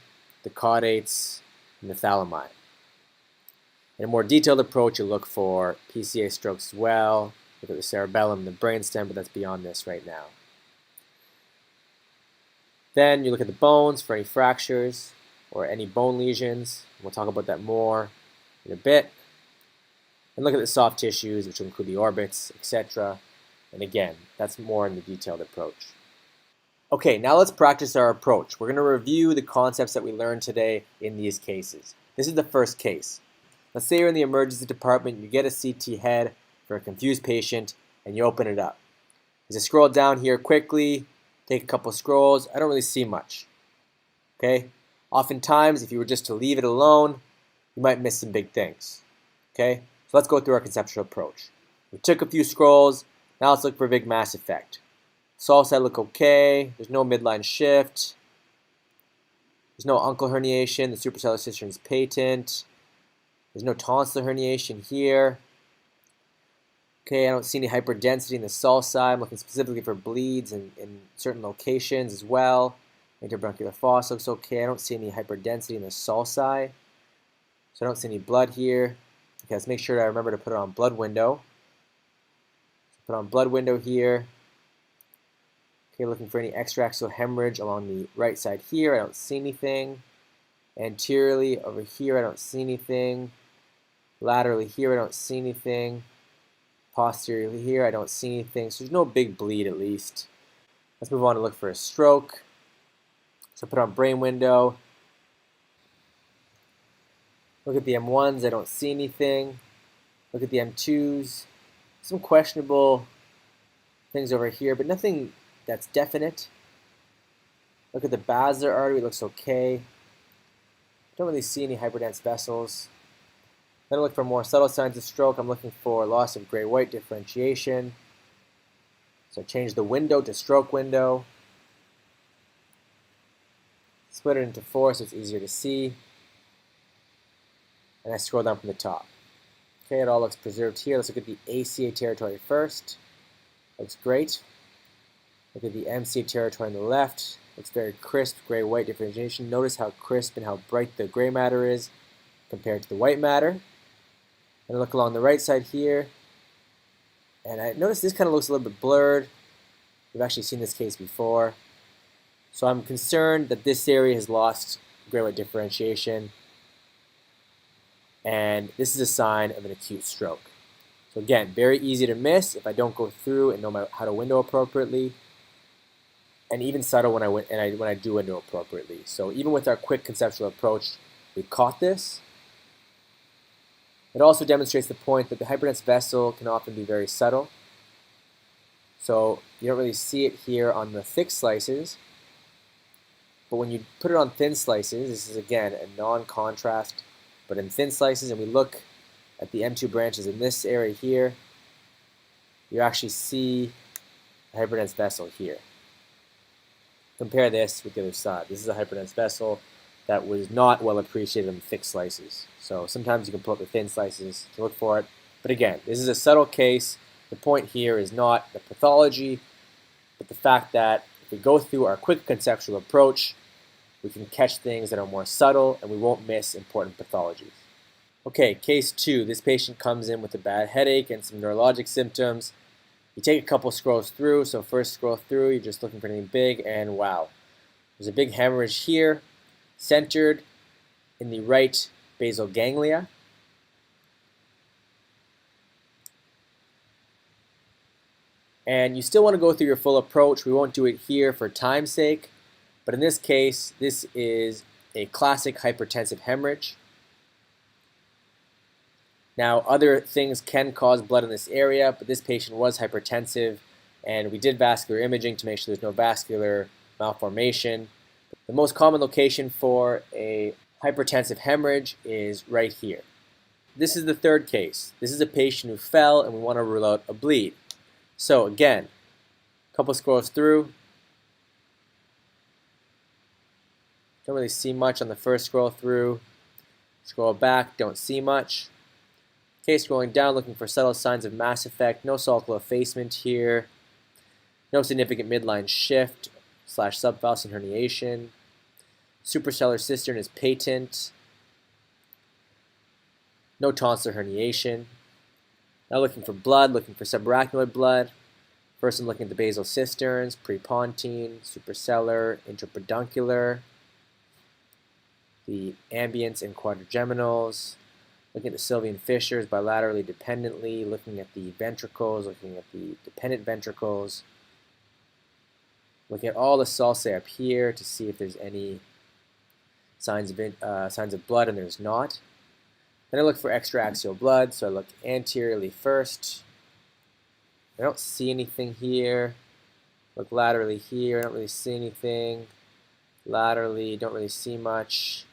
the caudates, and the thalami. In a more detailed approach, you look for PCA strokes as well, look at the cerebellum and the brainstem, but that's beyond this right now. Then you look at the bones for any fractures or any bone lesions. We'll talk about that more in a bit. And look at the soft tissues, which will include the orbits, etc. And again, that's more in the detailed approach. Okay, now let's practice our approach. We're going to review the concepts that we learned today in these cases. This is the first case. Let's say you're in the emergency department, you get a CT head for a confused patient, and you open it up. As I scroll down here quickly, take a couple scrolls, I don't really see much. Okay? Oftentimes, if you were just to leave it alone, you might miss some big things. Okay? So let's go through our conceptual approach. We took a few scrolls, now let's look for a big mass effect. Sol side look okay, there's no midline shift, there's no uncal herniation, the suprasellar cistern is patent, there's no tonsillar herniation here. Okay, I don't see any hyperdensity in the Sol side. I'm looking specifically for bleeds in certain locations as well. Interbronchial fossa looks okay. I don't see any hyperdensity in the Sol side. So I don't see any blood here. Okay, let's make sure that I remember to put it on blood window. Put on blood window here. Okay, looking for any extraaxial hemorrhage along the right side here. I don't see anything. Anteriorly over here, I don't see anything. Laterally here, I don't see anything. Posteriorly here, I don't see anything. So there's no big bleed at least. Let's move on to look for a stroke. So put on brain window. Look at the M1s, I don't see anything. Look at the M2s. Some questionable things over here, but nothing that's definite. Look at the basilar artery, it looks okay. Don't really see any hyperdense vessels. Then I look for more subtle signs of stroke. I'm looking for loss of gray-white differentiation. So I change the window to stroke window. Split it into 4 so it's easier to see. And I scroll down from the top. Okay, it all looks preserved here. Let's look at the ACA territory first. Looks great. Look at the MCA territory on the left. Looks very crisp, gray-white differentiation. Notice how crisp and how bright the gray matter is compared to the white matter. And look along the right side here. And I notice this kind of looks a little bit blurred. We've actually seen this case before. So I'm concerned that this area has lost gray-white differentiation. And this is a sign of an acute stroke. So again, very easy to miss if I don't go through and know how to window appropriately. And even subtle when I do window appropriately. So even with our quick conceptual approach, we caught this. It also demonstrates the point that the hyperdense vessel can often be very subtle. So you don't really see it here on the thick slices. But when you put it on thin slices, this is again a non-contrast, but in thin slices, and we look at the M2 branches in this area here, you actually see a hyperdense vessel here. Compare this with the other side. This is a hyperdense vessel that was not well appreciated in thick slices. So sometimes you can pull up the thin slices to look for it. But again, this is a subtle case. The point here is not the pathology, but the fact that if we go through our quick conceptual approach, we can catch things that are more subtle and we won't miss important pathologies. Okay, case 2. This patient comes in with a bad headache and some neurologic symptoms. You take a couple scrolls through, so first scroll through, you're just looking for anything big, and wow. There's a big hemorrhage here, centered in the right basal ganglia. And you still want to go through your full approach. We won't do it here for time's sake, but in this case, this is a classic hypertensive hemorrhage. Now, other things can cause blood in this area, but this patient was hypertensive, and we did vascular imaging to make sure there's no vascular malformation. The most common location for a hypertensive hemorrhage is right here. This is the third case. This is a patient who fell, and we want to rule out a bleed. So again, a couple scrolls through. Don't really see much on the first scroll through. Scroll back, don't see much. Okay, scrolling down, looking for subtle signs of mass effect. No sulcal effacement here. No significant midline shift / subfalcine herniation. Suprasellar cistern is patent. No tonsillar herniation. Now looking for blood, looking for subarachnoid blood. First I'm looking at the basal cisterns, prepontine, suprasellar, intrapeduncular. The ambients and quadrigeminals. Looking at the sylvian fissures bilaterally dependently, looking at the ventricles, looking at the dependent ventricles. Looking at all the sulci up here to see if there's any signs of blood, and there's not. Then I look for extraaxial blood, so I look anteriorly first. I don't see anything here. Look laterally here, I don't really see anything. Laterally, don't really see much.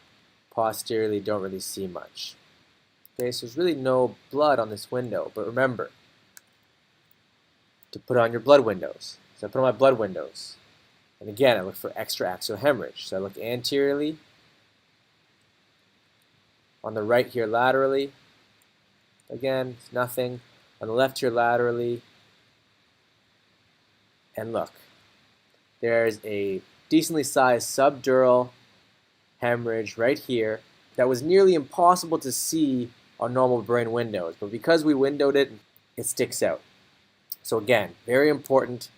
Posteriorly, don't really see much. Okay, so there's really no blood on this window, but remember to put on your blood windows. So I put on my blood windows. And again, I look for extraaxial hemorrhage. So I look anteriorly. On the right here laterally. Again, nothing. On the left here laterally. And look, there's a decently sized subdural hemorrhage right here that was nearly impossible to see on normal brain windows, but because we windowed it, it sticks out. So again, very important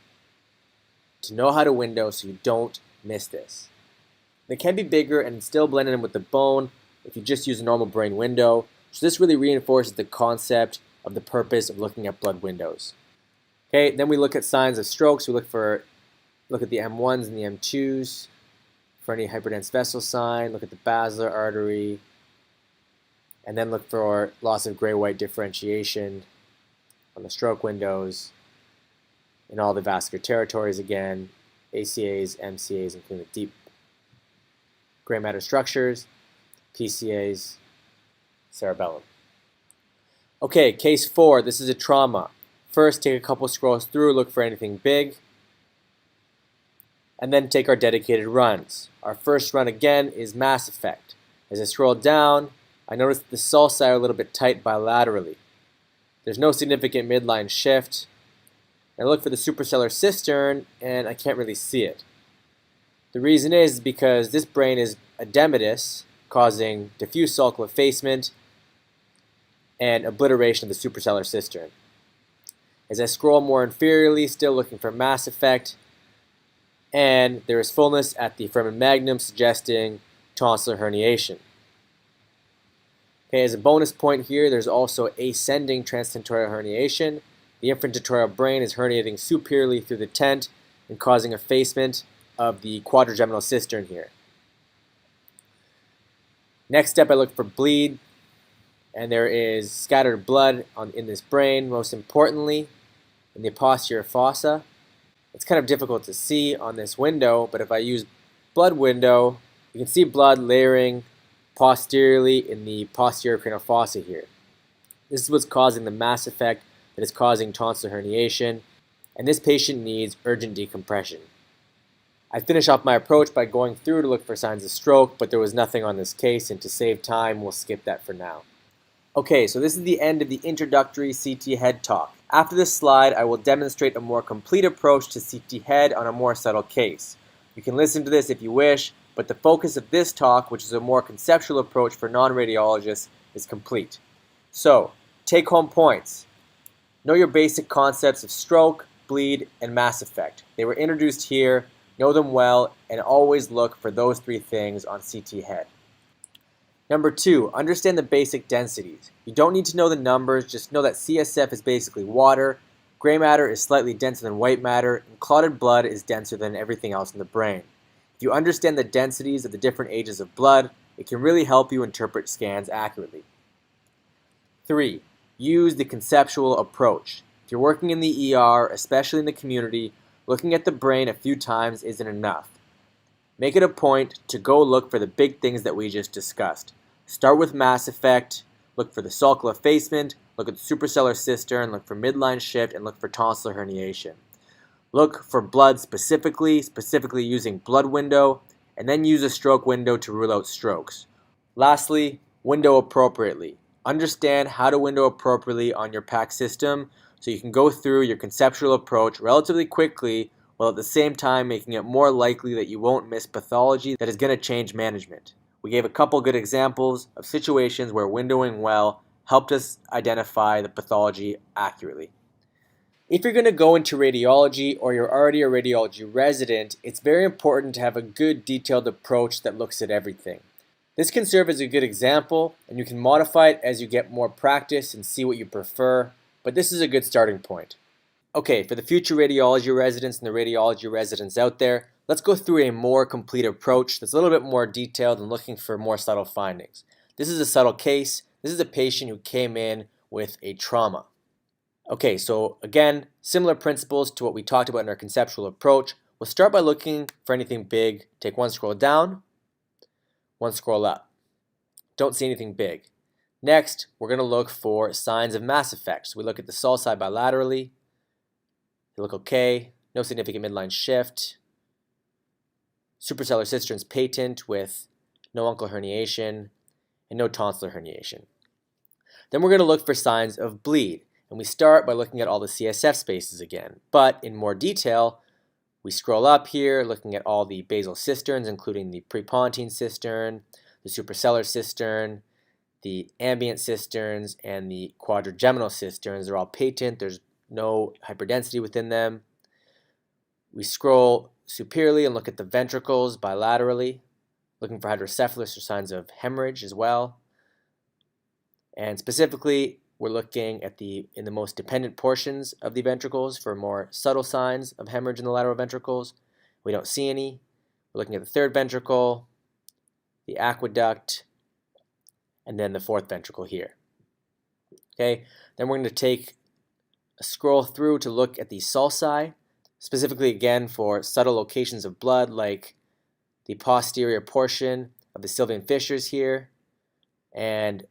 to know how to window so you don't miss this. They can be bigger and still blend in with the bone if you just use a normal brain window, so this really reinforces the concept of the purpose of looking at blood windows. Okay, then we look at signs of strokes. We look at the M1s and the M2s for any hyperdense vessel sign, look at the basilar artery, and then look for loss of gray-white differentiation on the stroke windows in all the vascular territories again, ACAs, MCAs, including the deep gray matter structures, PCAs, cerebellum. Okay, case 4, this is a trauma. First, take a couple scrolls through, look for anything big, and then take our dedicated runs. Our first run again is mass effect. As I scroll down, I notice that the sulci are a little bit tight bilaterally. There's no significant midline shift. I look for the suprasellar cistern, and I can't really see it. The reason is because this brain is edematous, causing diffuse sulcal effacement and obliteration of the suprasellar cistern. As I scroll more inferiorly, still looking for mass effect, and there is fullness at the foramen magnum, suggesting tonsillar herniation. Okay, as a bonus point here, there's also ascending transtentorial herniation. The infratentorial brain is herniating superiorly through the tent and causing effacement of the quadrigeminal cistern here. Next step, I look for bleed, and there is scattered blood in this brain, most importantly in the posterior fossa. It's kind of difficult to see on this window, but if I use blood window, you can see blood layering posteriorly in the posterior cranial fossa here. This is what's causing the mass effect that is causing tonsillar herniation. and this patient needs urgent decompression. I finish off my approach by going through to look for signs of stroke, but there was nothing on this case, and to save time, we'll skip that for now. Okay, so this is the end of the introductory CT head talk. After this slide, I will demonstrate a more complete approach to CT head on a more subtle case. You can listen to this if you wish, but the focus of this talk, which is a more conceptual approach for non-radiologists, is complete. So, take-home points. Know your basic concepts of stroke, bleed, and mass effect. They were introduced here, know them well, and always look for those three things on CT head. Number 2, understand the basic densities. You don't need to know the numbers, just know that CSF is basically water, gray matter is slightly denser than white matter, and clotted blood is denser than everything else in the brain. If you understand the densities of the different ages of blood, it can really help you interpret scans accurately. 3, use the conceptual approach. If you're working in the ER, especially in the community, looking at the brain a few times isn't enough. Make it a point to go look for the big things that we just discussed. Start with mass effect, look for the sulcal effacement, look at the suprasellar cistern, look for midline shift, and look for tonsillar herniation. Look for blood specifically using blood window, and then use a stroke window to rule out strokes. Lastly, window appropriately. Understand how to window appropriately on your PAC system so you can go through your conceptual approach relatively quickly while at the same time making it more likely that you won't miss pathology that is going to change management. We gave a couple good examples of situations where windowing well helped us identify the pathology accurately. If you're going to go into radiology or you're already a radiology resident, it's very important to have a good detailed approach that looks at everything. This can serve as a good example, and you can modify it as you get more practice and see what you prefer, but this is a good starting point. Okay, for the future radiology residents and the radiology residents out there, let's go through a more complete approach that's a little bit more detailed and looking for more subtle findings. This is a subtle case. This is a patient who came in with a trauma. Okay, so again, similar principles to what we talked about in our conceptual approach. We'll start by looking for anything big. Take one scroll down, one scroll up. Don't see anything big. Next, we're going to look for signs of mass effect. So we look at the sulci bilaterally. They look okay. No significant midline shift. Suprasellar cistern's patent with no uncal herniation and no tonsillar herniation. Then we're going to look for signs of bleed. And we start by looking at all the CSF spaces again. But in more detail, we scroll up here looking at all the basal cisterns, including the prepontine cistern, the suprasellar cistern, the ambient cisterns, and the quadrigeminal cisterns. They're all patent. There's no hyperdensity within them. We scroll superiorly and look at the ventricles bilaterally, looking for hydrocephalus or signs of hemorrhage as well. And specifically, we're looking at in the most dependent portions of the ventricles for more subtle signs of hemorrhage in the lateral ventricles. We don't see any. We're looking at the third ventricle, the aqueduct, and then the fourth ventricle here. Okay, then we're going to take a scroll through to look at the sulci, specifically again for subtle locations of blood like the posterior portion of the sylvian fissures here, and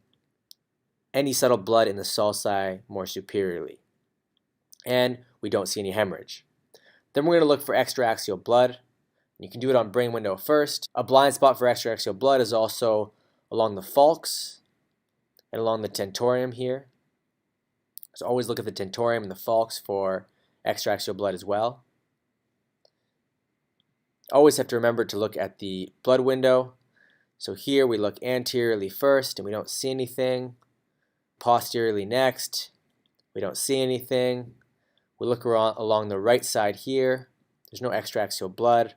any subtle blood in the sulci more superiorly. And we don't see any hemorrhage. Then we're going to look for extraaxial blood. You can do it on brain window first. A blind spot for extraaxial blood is also along the falx and along the tentorium here. So always look at the tentorium and the falx for extraaxial blood as well. Always have to remember to look at the blood window. So here we look anteriorly first and we don't see anything. Posteriorly next, we don't see anything. We look along the right side here. There's no extraaxial blood.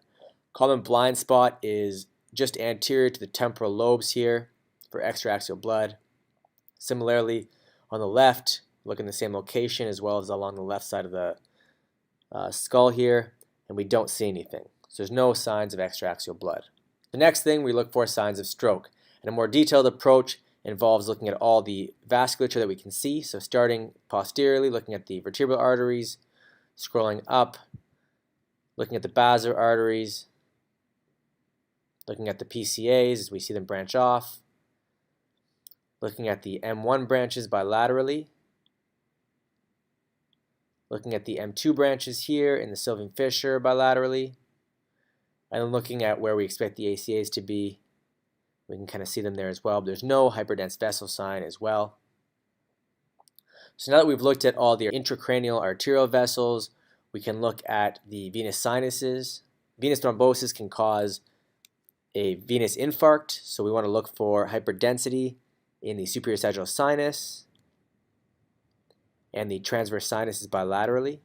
Common blind spot is just anterior to the temporal lobes here for extraaxial blood. Similarly, on the left, look in the same location as well as along the left side of the skull here, and we don't see anything. So there's no signs of extraaxial blood. The next thing, we look for signs of stroke. And a more detailed approach involves looking at all the vasculature that we can see. So starting posteriorly, looking at the vertebral arteries, scrolling up, looking at the basilar arteries, looking at the PCAs as we see them branch off, looking at the M1 branches bilaterally, looking at the M2 branches here in the Sylvian fissure bilaterally, and then looking at where we expect the ACAs to be. We can kind of see them there as well, but there's no hyperdense vessel sign as well. So now that we've looked at all the intracranial arterial vessels, we can look at the venous sinuses. Venous thrombosis can cause a venous infarct, so we want to look for hyperdensity in the superior sagittal sinus and the transverse sinuses bilaterally.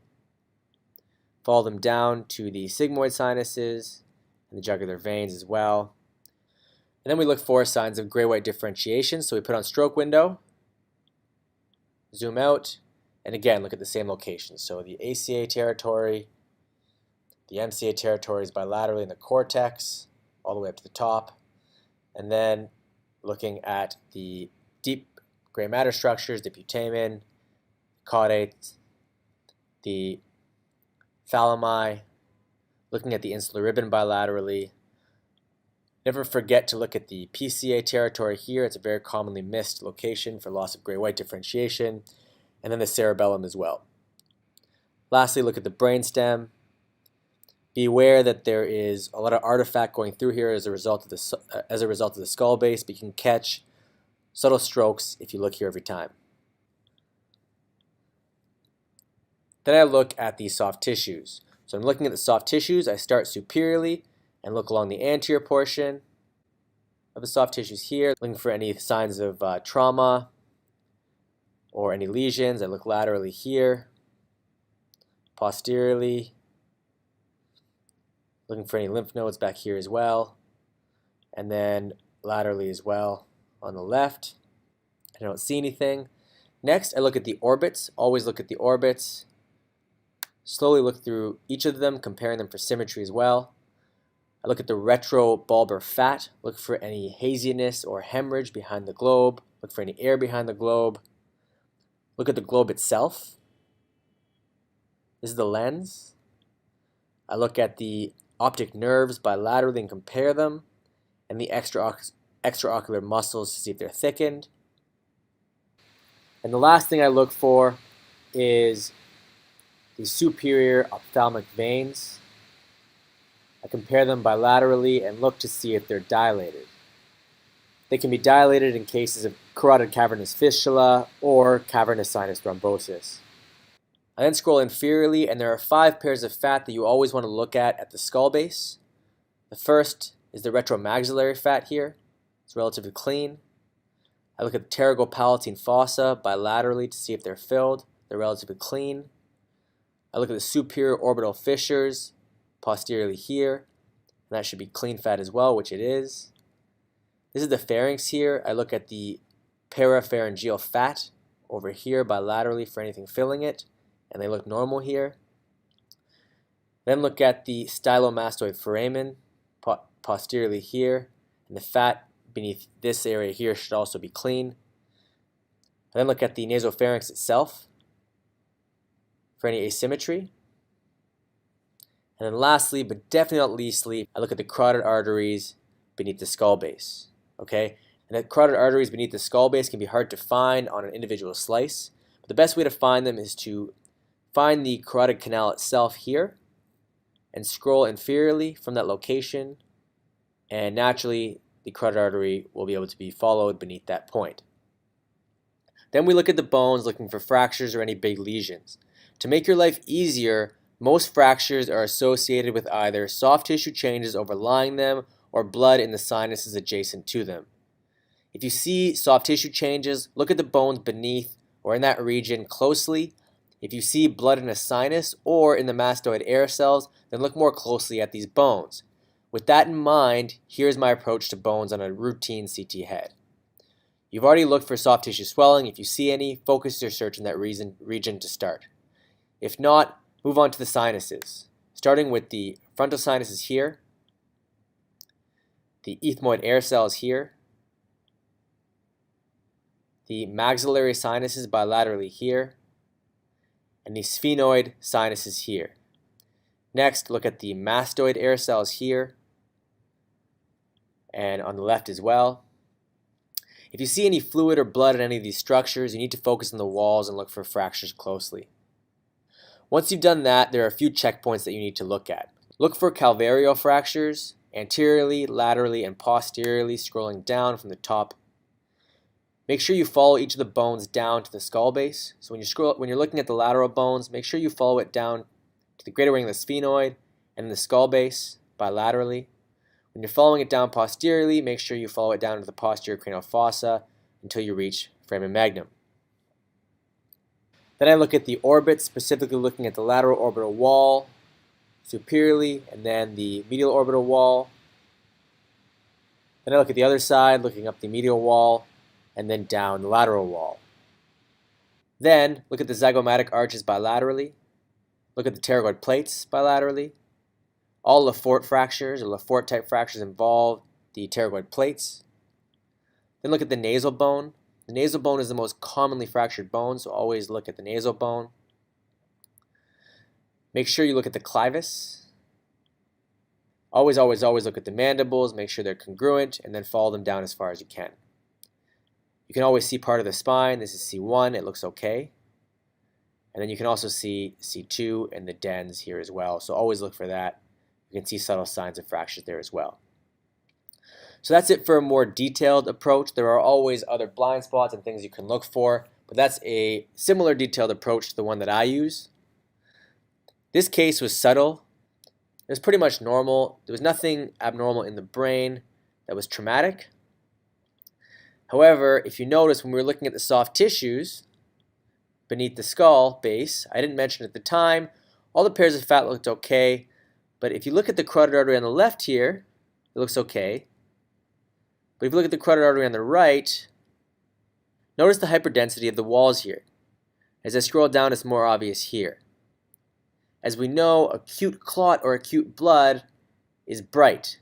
Follow them down to the sigmoid sinuses and the jugular veins as well. And then we look for signs of gray-white differentiation. So we put on stroke window, zoom out, and again look at the same locations. So the ACA territory, the MCA territory is bilaterally in the cortex, all the way up to the top. And then looking at the deep gray matter structures, the putamen, caudate, the thalami, looking at the insular ribbon bilaterally. Never forget to look at the PCA territory here. It's a very commonly missed location for loss of gray-white differentiation, and then the cerebellum as well. Lastly, look at the brainstem. Be aware that there is a lot of artifact going through here as a result of the skull base, but you can catch subtle strokes if you look here every time. Then I look at the soft tissues. So I'm looking at the soft tissues. I start superiorly and look along the anterior portion of the soft tissues here, looking for any signs of trauma or any lesions. I look laterally here, posteriorly, looking for any lymph nodes back here as well, and then laterally as well on the left. I don't see anything. Next, I look at the orbits. Always look at the orbits. Slowly look through each of them, comparing them for symmetry as well. I look at the retrobulbar fat, look for any haziness or hemorrhage behind the globe, look for any air behind the globe. Look at the globe itself. This is the lens. I look at the optic nerves bilaterally and compare them, and the extraocular muscles to see if they're thickened. And the last thing I look for is the superior ophthalmic veins. I compare them bilaterally and look to see if they're dilated. They can be dilated in cases of carotid cavernous fistula or cavernous sinus thrombosis. I then scroll inferiorly, and there are 5 pairs of fat that you always want to look at the skull base. The first is the retromaxillary fat here. It's relatively clean. I look at the pterygopalatine fossa bilaterally to see if they're filled. They're relatively clean. I look at the superior orbital fissures posteriorly here, and that should be clean fat as well, which it is. This is the pharynx here. I look at the parapharyngeal fat over here bilaterally for anything filling it, and they look normal here. Then look at the stylomastoid foramen posteriorly here, and the fat beneath this area here should also be clean. Then look at the nasopharynx itself for any asymmetry. And then lastly, but definitely not leastly, I look at the carotid arteries beneath the skull base. Okay? And the carotid arteries beneath the skull base can be hard to find on an individual slice, but the best way to find them is to find the carotid canal itself here and scroll inferiorly from that location, and naturally the carotid artery will be able to be followed beneath that point. Then we look at the bones looking for fractures or any big lesions. To make your life easier, most fractures are associated with either soft tissue changes overlying them or blood in the sinuses adjacent to them. If you see soft tissue changes, look at the bones beneath or in that region closely. If you see blood in a sinus or in the mastoid air cells, then look more closely at these bones. With that in mind, here's my approach to bones on a routine CT head. You've already looked for soft tissue swelling. If you see any, focus your search in that region to start. If not, move on to the sinuses, starting with the frontal sinuses here, the ethmoid air cells here, the maxillary sinuses bilaterally here, and the sphenoid sinuses here. Next, look at the mastoid air cells here, and on the left as well. If you see any fluid or blood in any of these structures, you need to focus on the walls and look for fractures closely. Once you've done that, there are a few checkpoints that you need to look at. Look for calvario fractures, anteriorly, laterally, and posteriorly, scrolling down from the top. Make sure you follow each of the bones down to the skull base. So when you're looking at the lateral bones, make sure you follow it down to the greater wing of the sphenoid and the skull base bilaterally. When you're following it down posteriorly, make sure you follow it down to the posterior cranial fossa until you reach foramen magnum. Then I look at the orbit, specifically looking at the lateral orbital wall superiorly, and then the medial orbital wall. Then I look at the other side, looking up the medial wall, and then down the lateral wall. Then look at the zygomatic arches bilaterally. Look at the pterygoid plates bilaterally. All Lefort fractures or Lefort type fractures involve the pterygoid plates. Then look at the nasal bone. The nasal bone is the most commonly fractured bone, so always look at the nasal bone. Make sure you look at the clivus. Always look at the mandibles, make sure they're congruent, and then follow them down as far as you can. You can always see part of the spine. This is C1, it looks okay. And then you can also see C2 and the dens here as well, so always look for that. You can see subtle signs of fractures there as well. So that's it for a more detailed approach. There are always other blind spots and things you can look for, but that's a similar detailed approach to the one that I use. This case was subtle. It was pretty much normal. There was nothing abnormal in the brain that was traumatic. However, if you notice when we were looking at the soft tissues beneath the skull base, I didn't mention at the time, all the pairs of fat looked okay, but if you look at the carotid artery on the left here, it looks okay. But if you look at the carotid artery on the right, notice the hyperdensity of the walls here. As I scroll down, it's more obvious here. As we know, acute clot or acute blood is bright.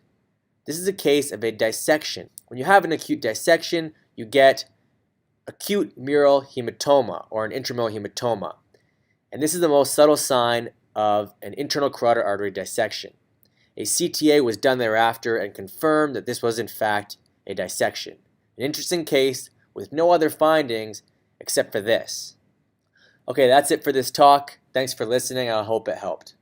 This is a case of a dissection. When you have an acute dissection, you get acute mural hematoma or an intramural hematoma. And this is the most subtle sign of an internal carotid artery dissection. A CTA was done thereafter and confirmed that this was in fact a dissection. An interesting case with no other findings except for this. Okay, that's it for this talk. Thanks for listening. I hope it helped.